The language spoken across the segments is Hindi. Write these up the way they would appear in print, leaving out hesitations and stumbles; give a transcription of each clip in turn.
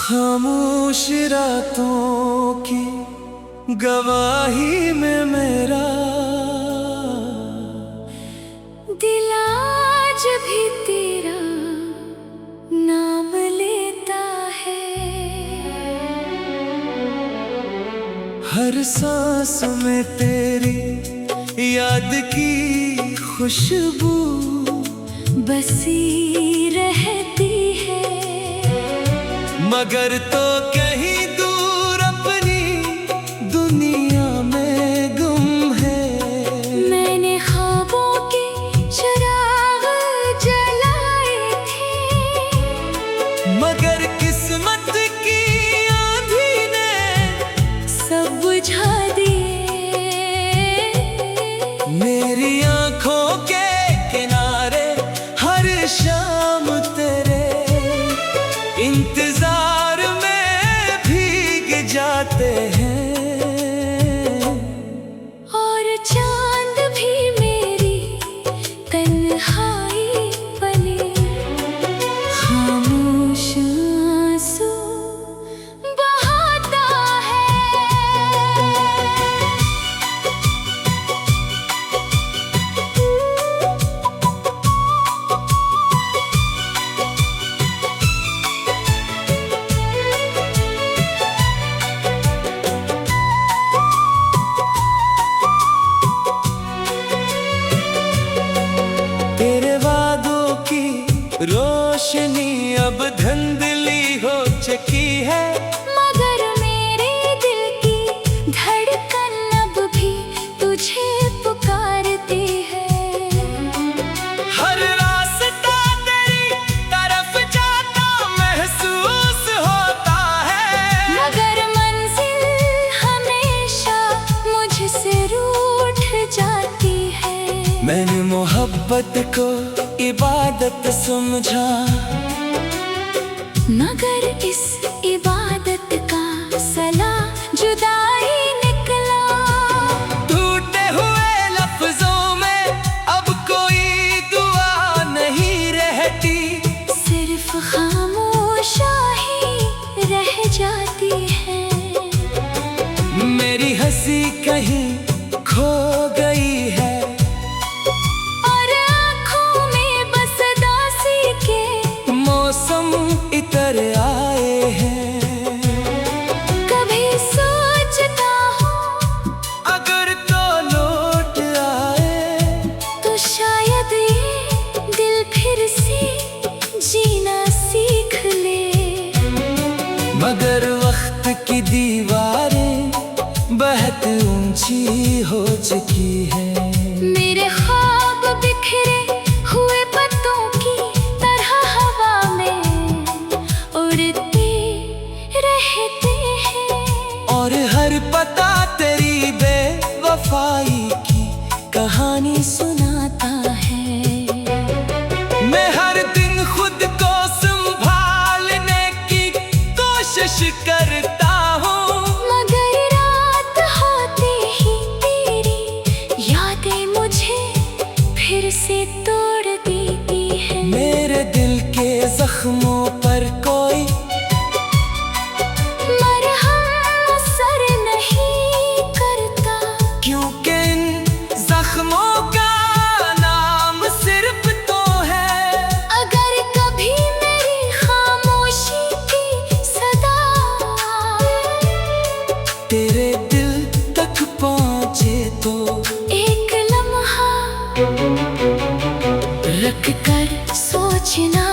खामोश रातों की गवाही में मेरा दिल आज भी तेरा नाम लेता है। हर सांस में तेरी याद की खुशबू बसी रहती है। मगर तो कहीं दूर अपनी दुनिया में गुम है। मैंने ख्वाबों के चिराग जलाए थे, मगर किस्मत की आंधी ने सब बुझा दिए। मेरी आंखों के किनारे हर शाम तेरे इंतजार में भीग जाते हैं। और चांद भी मेरी तन्हाई पले खामोश आंसू बहाता है। तेरे वादों की रोशनी अब धुंधली हो चुकी है। मगर मेरे दिल की धड़कन अब भी तुझे पुकारती है। हर रास्ता तेरी तरफ जाता महसूस होता है। मगर मंजिल हमेशा मुझसे रूठ जाती है। मैंने मोहब्बत को इबादत समझा, मगर इस इबादत का सला जुदाई निकला। टूटे हुए लफ्जों में अब कोई दुआ नहीं रहती। सिर्फ खामोशा ही रह जाती है। मेरी हंसी कहीं खो गई है। मौसम इतर आए हैं। कभी सोचता हूँ अगर तो लौट आए तो शायद ये दिल फिर से जीना सीख ले। मगर वक्त की दीवारें बहुत ऊंची हो चुकी है। मेरे ख्वाब बिखरे हुए पत्तों की तरह हवा में उड़ते रहते हैं। और हर पता तेरी बेवफाई की कहानी सुनाता है। मैं हर दिन खुद को संभालने की कोशिश करता हूँ, मगर रात होते ही तेरी यादें मुझे फिर से तोड़ देती है। मेरे दिल के जख्मों पर कोई मरहम असर नहीं करता, क्योंकि इन जख्मों का नाम सिर्फ तो है। अगर कभी मेरी खामोशी की सदा तेरे दिल तक पहुँचे तो एक लम्हा रख कर सोचना,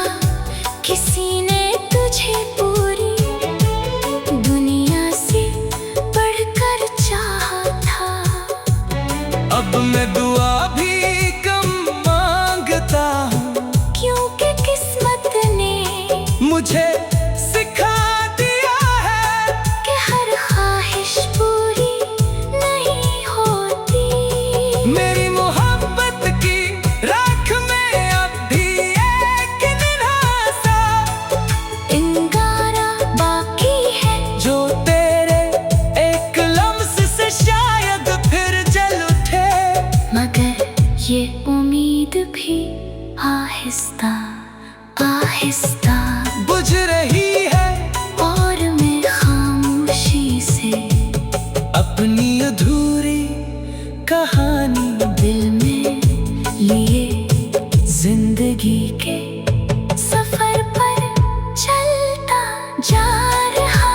किसी ने तुझे पूरी दुनिया से बढ़कर चाहा था। अब मैं दुआ भी कम मांगता हूँ, क्योंकि किस्मत ने मुझे सिखा दिया है कि हर ख्वाहिश पूरी नहीं होती। मेरी मोहब्बत की राख में अब भी एक नन्हा सा इंगारा बाकी है, जो तेरे एक लम्स से शायद फिर जल उठे। ये उम्मीद भी आहिस्ता आहिस्ता बुझ रही है, और मैं खामोशी से अपनी अधूरी कहानी दिल में लिए जिंदगी के सफर पर चलता जा रहा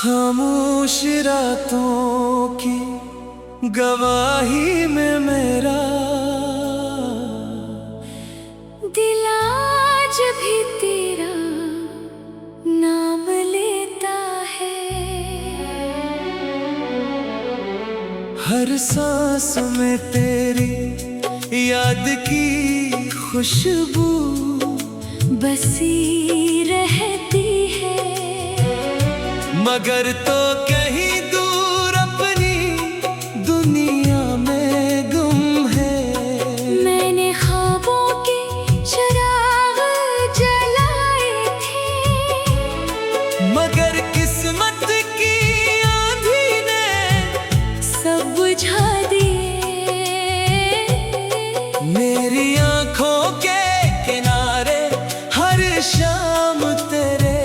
खामोश रातों की गवाही में मेरा दिल आज भी तेरा नाम लेता है। हर सांस में तेरी याद की खुशबू बसी रहती है, मगर तो कहीं दूर अपनी दुनिया में गुम है। मैंने ख्वाबों के चिराग जलाए थे, मगर किस्मत की आंधी ने सब बुझा दिए। मेरी आंखों के किनारे हर शाम तेरे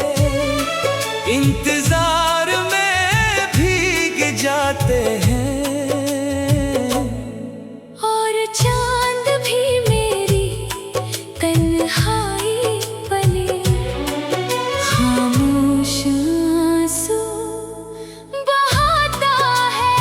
इंतजार में भीग जाते हैं, और चांद भी मेरी तन्हाई पले खामोश आंसू बहाता है।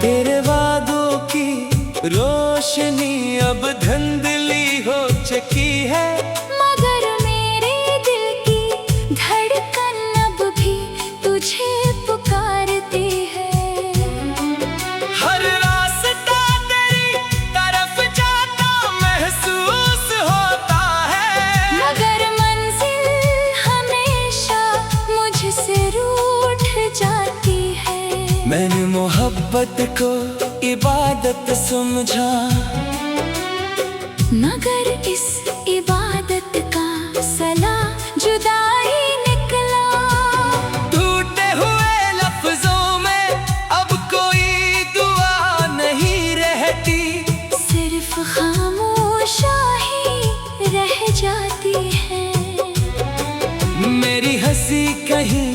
तेरे वादों की रोशनी अब धुंधली हो चुकी है, मगर मेरे दिल की धड़कन अब भी तुझे पुकारती है। हर रास्ता तेरी तरफ जाता महसूस होता है, मगर मंजिल हमेशा मुझसे रूठ जाती है। मैंने मोहब्बत को इबादत समझा, मगर इस इबादत का सला जुदाई निकला। टूटे हुए लफ्जों में अब कोई दुआ नहीं रहती, सिर्फ खामोशा ही रह जाती है। मेरी हंसी कहीं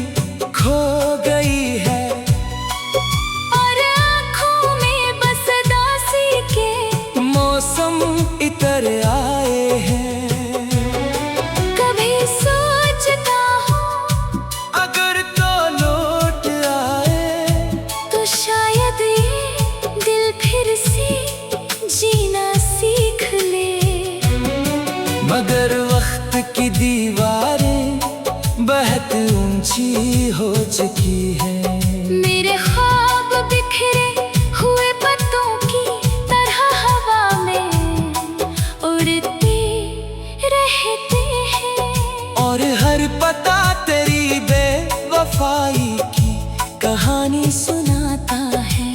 खो गई है, और आँखों में बस दासी के मौसम इतर आए हैं। कभी सोचता हूँ अगर तो लौट आए तो शायद ये दिल फिर से जीना सीख ले। मगर वक्त की दीवारें बहुत ऊंची हो चुकी है। मेरे ख्वाब बिखरे हुए पत्तों की तरह हवा में उड़ते रहते हैं, और हर पता तेरी बेवफाई की कहानी सुनाता है।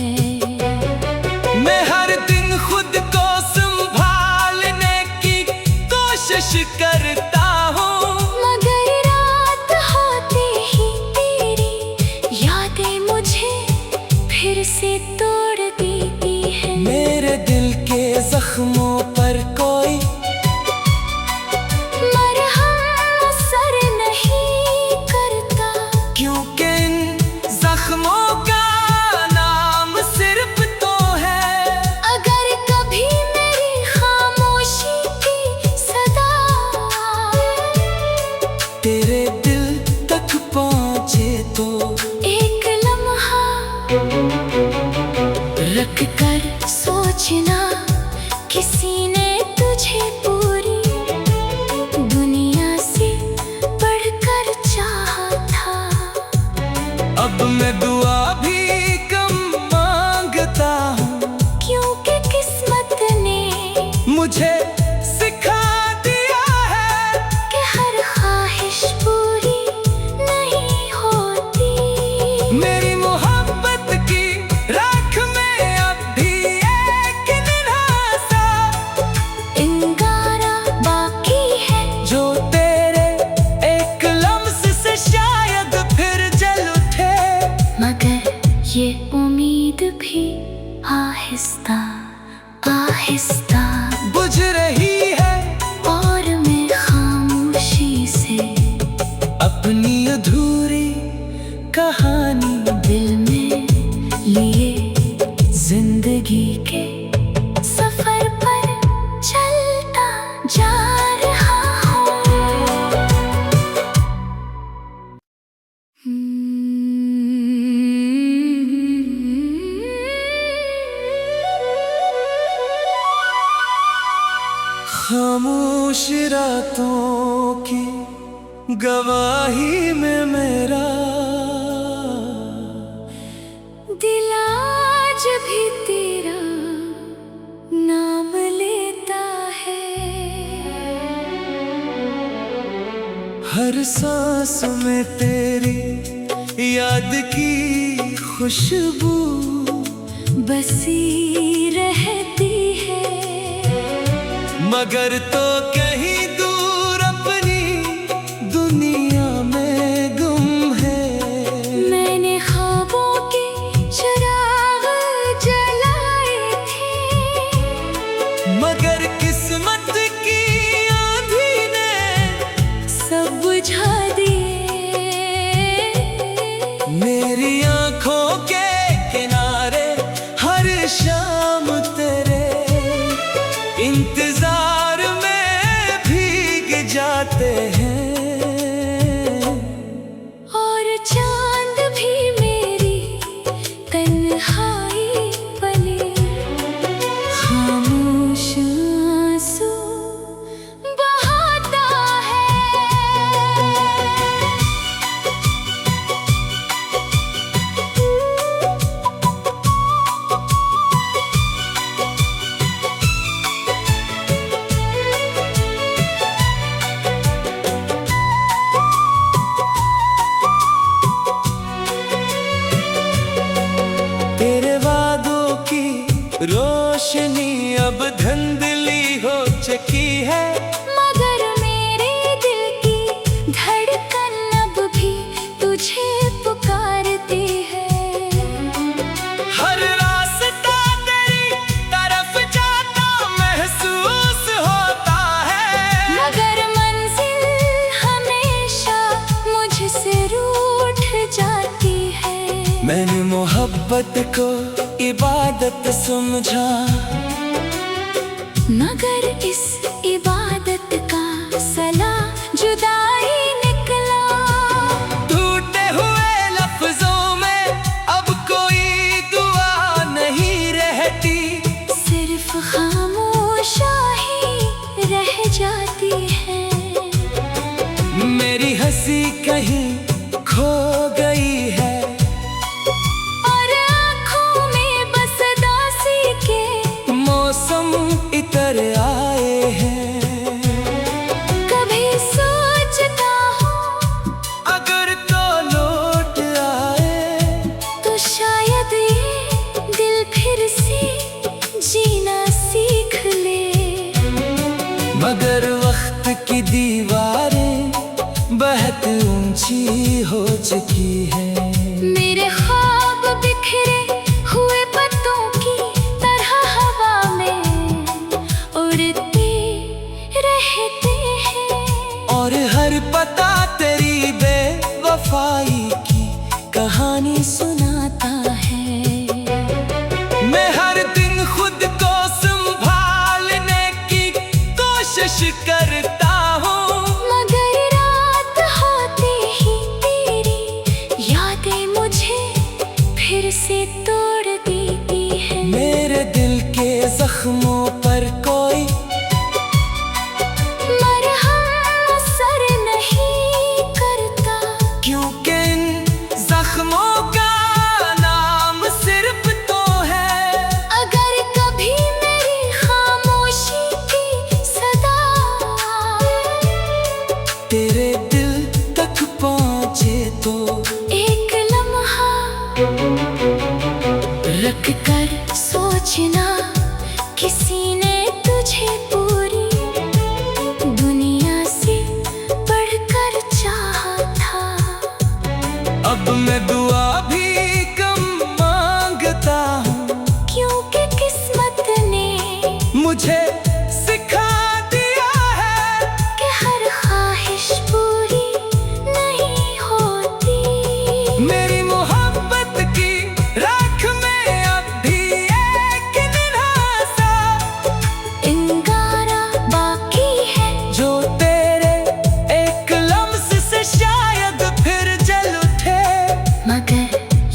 मैं हर दिन खुद को संभालने की कोशिश करता हूँ, मगर रात होते ही तेरी यादें मुझे फिर से तोड़ देती है। मेरे दिल के जख्मों पर कोई मरहम असर नहीं करता, क्योंकि इन जख्मों का नाम सिर्फ तो है। अगर कभी मेरी खामोशी की सदा तेरे दिल तक पहुँचे तो एक लम्हा रख कर सोचना, किसी ने तुझे पूरी दुनिया से बढ़कर चाहा था। अब मैं दुआ भी कम आहिस्ता बुझ रही है, और मैं खामोशी से अपनी अधूरी कहानी दिल में लिए जिंदगी के सफर पर चलता जा रहा खामोश रातों की गवाही में मेरा दिल आज भी तेरा नाम लेता है। हर सांस में तेरी याद की खुशबू बसी रहती है। मगर तो कहीं दूर अपनी दुनिया में गुम है। मैंने ख्वाबों के चिराग जलाए थे, मगर किस्मत की आंधी ने सब बुझा दिए। मेरी आंखों के किनारे हर शाम तेरे इंतजार में भीग जाते हैं। और चांद भी मेरी तन्हाई पले खामोश आंसू बहाता है। तेरे वादों की रोशनी अब धुंधली हो चुकी है। मगर मेरे दिल की धड़कन अब भी तुझे पुकारती है। हर रास्ता तेरी तरफ जाता महसूस होता है। मगर मंजिल हमेशा मुझसे रूठ जाती है। मैंने मोहब्बत को इबादत समझा, मगर इस इबादत का सला जुदाई निकला। टूटे हुए लफ्जों में अब कोई दुआ नहीं रहती। सिर्फ खामोशा ही रह जाती है। मेरी हंसी कहीं खो गई है, और आँखों में बस दासी के मौसम इतर आए हैं। कभी सोचता हूँ अगर तो लौट आए तो शायद ये दिल फिर से जीना सीख ले। मगर वक्त की दीवारें बहुत ऊंची हो चुकी है। मेरे ख्वाब बिखरे हुए पत्तों की तरह हवा में उड़ते रहते हैं। और हर पता तेरी बेवफाई की कहानी सुनाता है। मैं हर दिन खुद को संभालने की कोशिश करता हूँ, मगर रात होते ही तेरी यादें मुझे फिर से तोड़ देती है। मेरे दिल के जख्मों पर कोई मरहम असर नहीं करता, क्योंकि इन जख्मों का नाम सिर्फ तो है। अगर कभी मेरी खामोशी की सदा तेरे दिल तक पहुँचे तो एक लम्हा रख कर सोचना किसी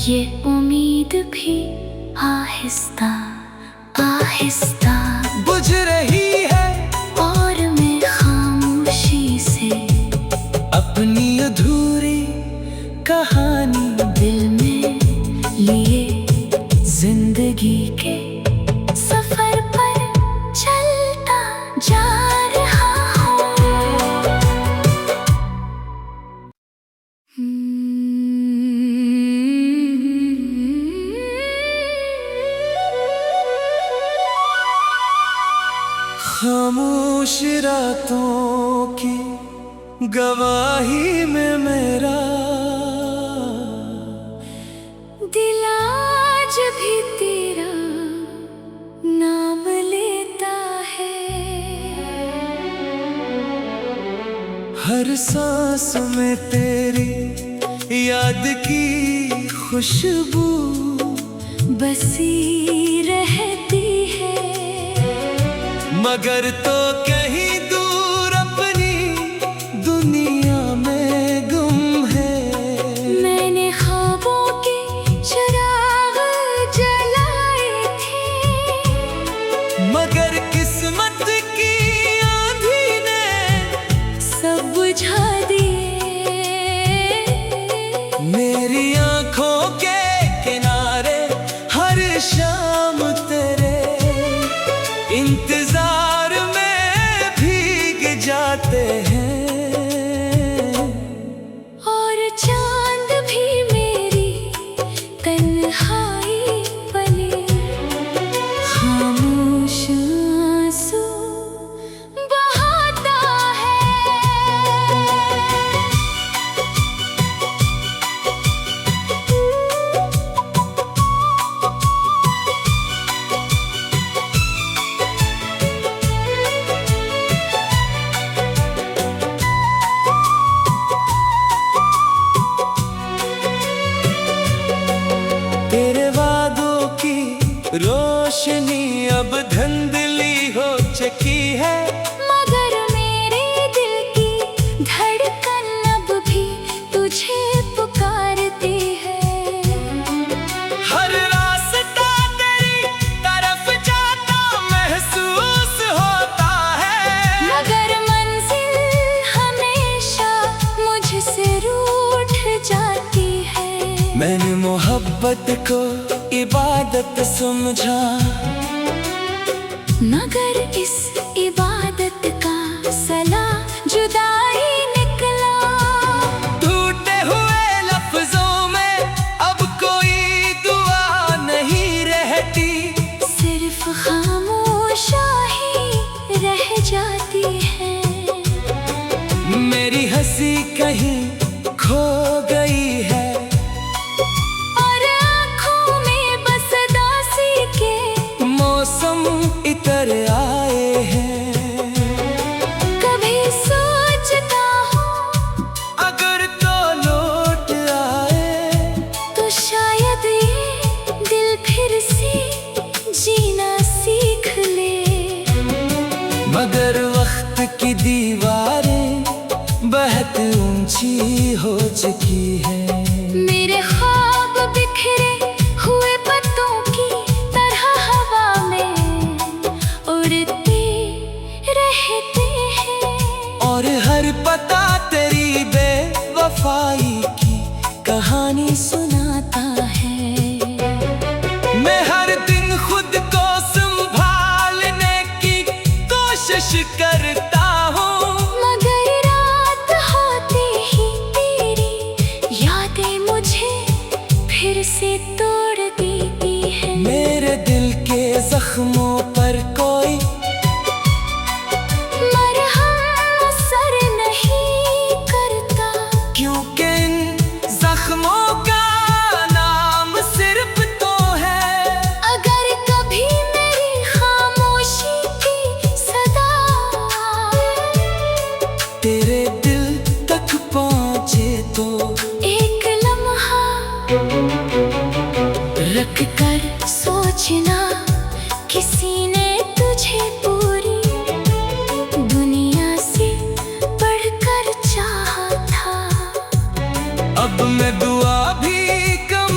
ये उम्मीद भी आहिस्ता आहिस्ता बुझ रही है, और मैं खामोशी से अपनी अधूरी कहानी दिल में लिए जिंदगी के सफर पर चलता जा रहा खामोश रातों की गवाही में मेरा दिल आज भी तेरा नाम लेता है। हर सांस में तेरी याद की खुशबू बसी रहती है। मगर तो कहीं दूर अपनी दुनिया में गुम है। मैंने ख्वाबों के चिराग जलाए थे, मगर किस्मत की आंधी ने सब बुझा दिए। मेरी आंखों के किनारे हर शाम तेरे इंतजार में भीग जाते हैं। और चांद भी मेरी तन्हाई पले खामोश आंसू बहाता है। तेरे वादों की रोशनी अब धुंधली हो चुकी है। मगर मेरे दिल की धड़कन अब भी तुझे पुकारती है। हर रास्ता तेरी तरफ जाता महसूस होता है। मगर मंजिल हमेशा मुझसे रूठ जाती है। मैंने मोहब्बत को इबादत समझा, मगर इस इबादत का सला जुदाई निकला। टूटे हुए लफ्जों में अब कोई दुआ नहीं रहती। सिर्फ खामोशा ही रह जाती है। मेरी हंसी कहीं खो गई है। और आँखों में बस दासी के मौसम इतर आए हैं। कभी सोचता हूँ अगर तो लौट आए तो शायद ये दिल फिर से जीना सीख ले। मगर वक्त की दीवारें बहुत ऊंची हो चुकी है। मेरे ख्वाब बिखरे हुए पत्तों की तरह हवा में उड़ते रहते हैं। और हर पता तेरी बेवफाई की कहानी सुनाता है। मैं हर दिन खुद को संभालने की कोशिश करता हूँ। मगर रात होते ही तेरी यादें मुझे फिर से तोड़ देती है। मेरे दिल के जख्मों पर कोई मरहम असर नहीं करता, क्योंकि इन जख्मों का नाम सिर्फ तो है। अगर कभी मेरी खामोशी की सदा तेरे दिल तक पहुँचे तो एक लम्हा रख कर सोचना, किसी ने तुझे पूरी दुनिया से बढ़कर चाहा था। अब मैं दुआ भी कम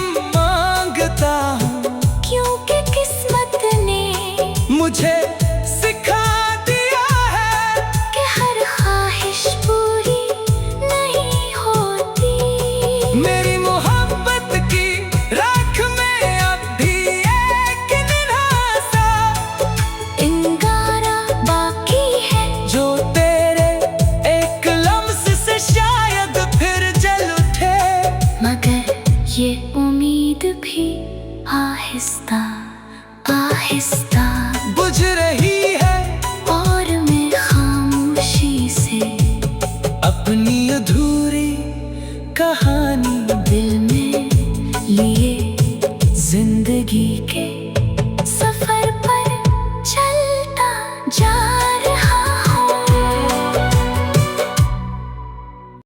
मुझे सिखा दिया है कि हर ख्वाहिश पूरी नहीं होती। मेरी मोहब्बत की राख में अब भी एक नन्हा सा अंगारा बाकी है, जो तेरे एक लम्स से शायद फिर जल उठे। मगर ये उम्मीद भी आहिस्ता आहिस्ता बुझ रही है और मैं खामोशी से अपनी अधूरी कहानी दिल